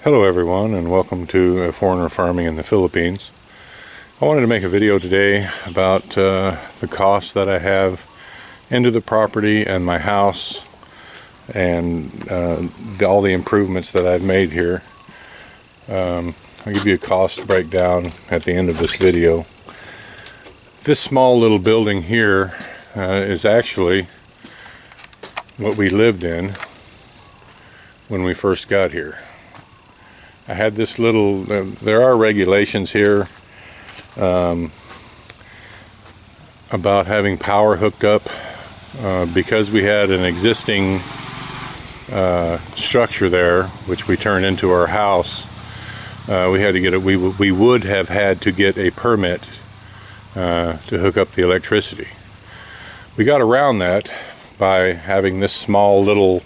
Hello everyone, and welcome to Foreigner Farming in the Philippines. I wanted to make a video today about the costs that I have into the property and my house, and all the improvements that I've made here. I'll give you a cost breakdown at the end of this video. This small little building here is actually what we lived in when we first got here. I had this little, there are regulations here about having power hooked up. Because we had an existing structure there, which we turned into our house, we had to get we would have had to get a permit to hook up the electricity. We got around that by having this small little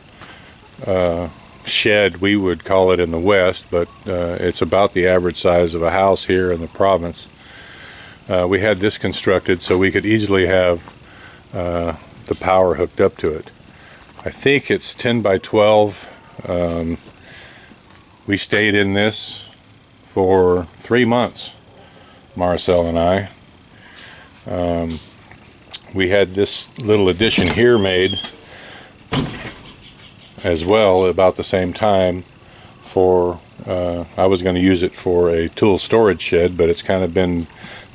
shed, we would call it in the West, but it's about the average size of a house here in the province. We had this constructed so we could easily have the power hooked up to it. I think it's 10 by 12. We stayed in this for 3 months, Marcel and I. We had this little addition here made as well about the same time for I was going to use it for a tool storage shed, but it's kind of been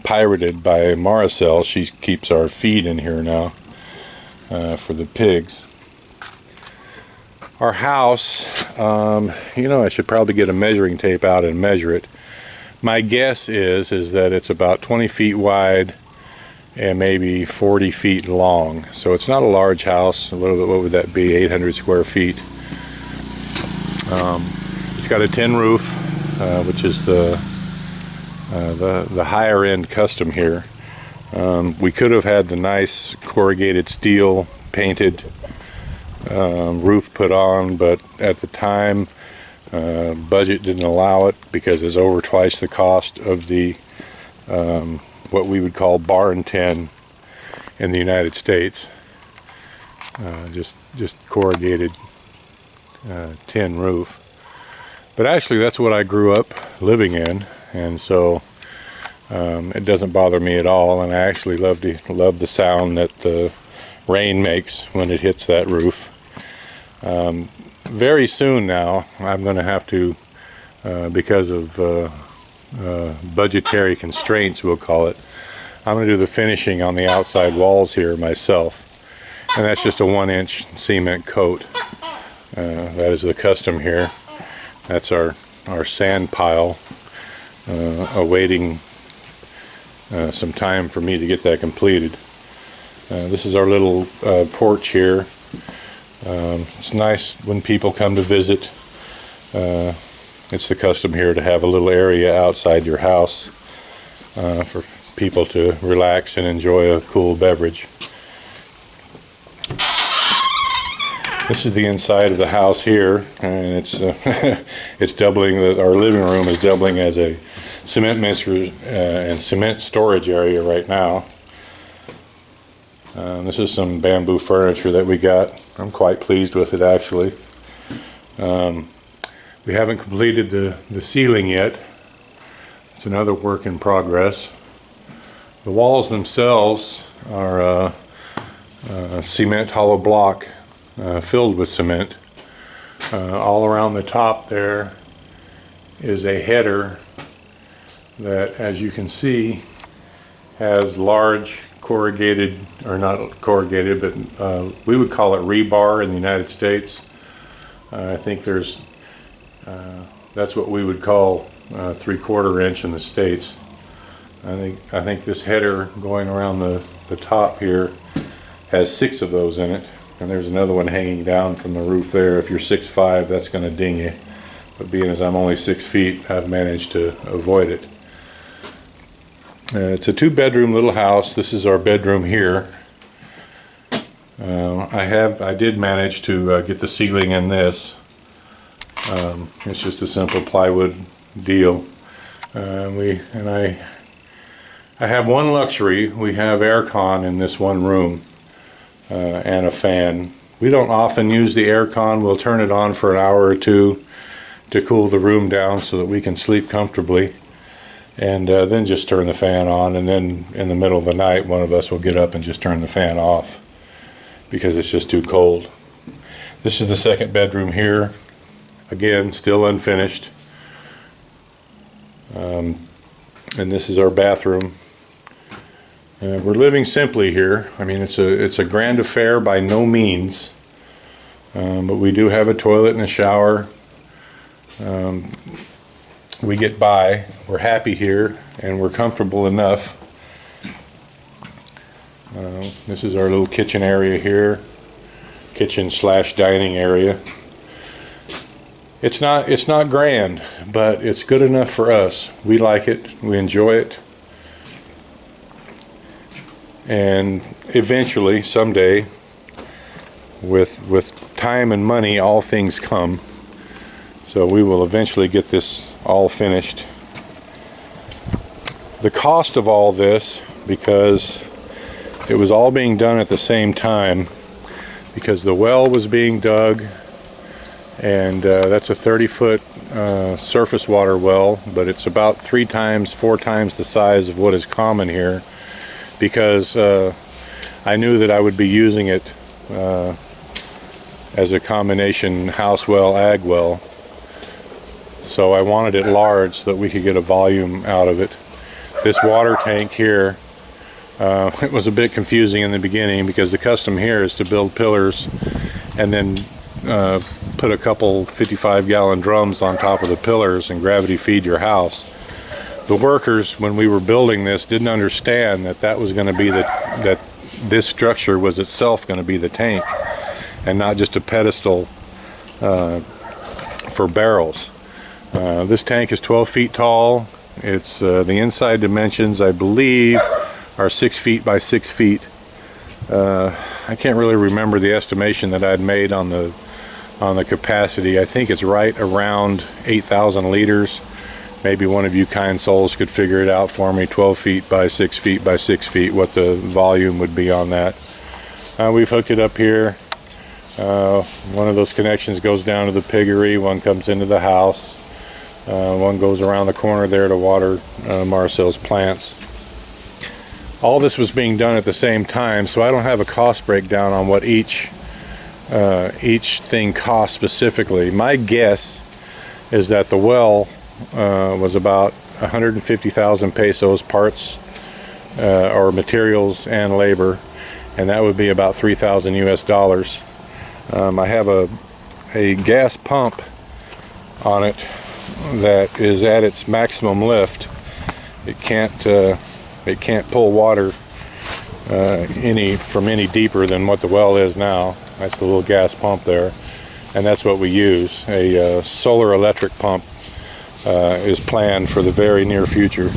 pirated by Maricel. She keeps our feed in here now for the pigs. Our house, I should probably get a measuring tape out and measure it. My guess is that it's about 20 feet wide and maybe 40 feet long. So it's not a large house. A little bit, what would that be, 800 square feet. It's got a tin roof, which is the higher end custom here. We could have had the nice corrugated steel painted roof put on, but at the time budget didn't allow it because it's over twice the cost of the what we would call barn tin in the United States. Just corrugated tin roof. But actually that's what I grew up living in, and so it doesn't bother me at all, and I actually love the sound that the rain makes when it hits that roof. Very soon now I'm going to have to, because of budgetary constraints, we'll call it, I'm going to do the finishing on the outside walls here myself, and that's just a 1-inch cement coat. That is the custom here. That's our sand pile, awaiting some time for me to get that completed. This is our little porch here. It's nice when people come to visit. It's the custom here to have a little area outside your house for people to relax and enjoy a cool beverage. This is the inside of the house here, and it's it's doubling. Our living room is doubling as a cement mixer and cement storage area right now. This is some bamboo furniture that we got. I'm quite pleased with it, actually. We haven't completed the ceiling yet. It's another work in progress. The walls themselves are cement hollow block filled with cement. All around the top there is a header that, as you can see, has large corrugated, or not corrugated, but we would call it rebar in the United States. I think there's that's what we would call 3/4 inch in the States. I think this header going around the top here has 6 of those in it, and there's another one hanging down from the roof there. If you're 6'5", that's going to ding you, but being as I'm only 6 feet, I've managed to avoid it. It's a 2-bedroom little house. This is our bedroom here. I did manage to get the ceiling in this. It's just a simple plywood deal. I have one luxury. We have aircon in this one room and a fan. We don't often use the aircon. We'll turn it on for an hour or two to cool the room down so that we can sleep comfortably. And then just turn the fan on, and then in the middle of the night one of us will get up and just turn the fan off because it's just too cold. This is the second bedroom here. Again, still unfinished. And this is our bathroom. We're living simply here. I mean, it's a grand affair by no means, but we do have a toilet and a shower. We get by. We're happy here, and we're comfortable enough. This is our little kitchen area here, kitchen / dining area. It's not grand, but it's good enough for us. We like it. We enjoy it. And eventually, someday, with time and money, all things come. So we will eventually get this all finished. The cost of all this, because it was all being done at the same time, because the well was being dug, and that's a 30-foot surface water well, but it's about 4 times the size of what is common here, because I knew that I would be using it as a combination house well, ag well. So I wanted it large so that we could get a volume out of it. This water tank here, it was a bit confusing in the beginning, because the custom here is to build pillars and then put a couple 55-gallon drums on top of the pillars and gravity feed your house. The workers, when we were building this, didn't understand that was going to be that this structure was itself going to be the tank and not just a pedestal for barrels. This tank is 12 feet tall. It's the inside dimensions, I believe, are 6 feet by 6 feet. I can't really remember the estimation that I'd made on the capacity. I think it's right around 8,000 liters. Maybe one of you kind souls could figure it out for me. 12 feet by 6 feet by 6 feet, what the volume would be on that. We've hooked it up here. One of those connections goes down to the piggery. One comes into the house. One goes around the corner there to water Marcel's plants. All this was being done at the same time, so I don't have a cost breakdown on what each thing cost specifically. My guess is that the well was about 150,000 pesos, parts or materials and labor, and that would be about 3,000 US dollars. I have a gas pump on it that is at its maximum lift. It can't pull water from any deeper than what the well is now. That's the little gas pump there, and that's what we use. A solar electric pump is planned for the very near future.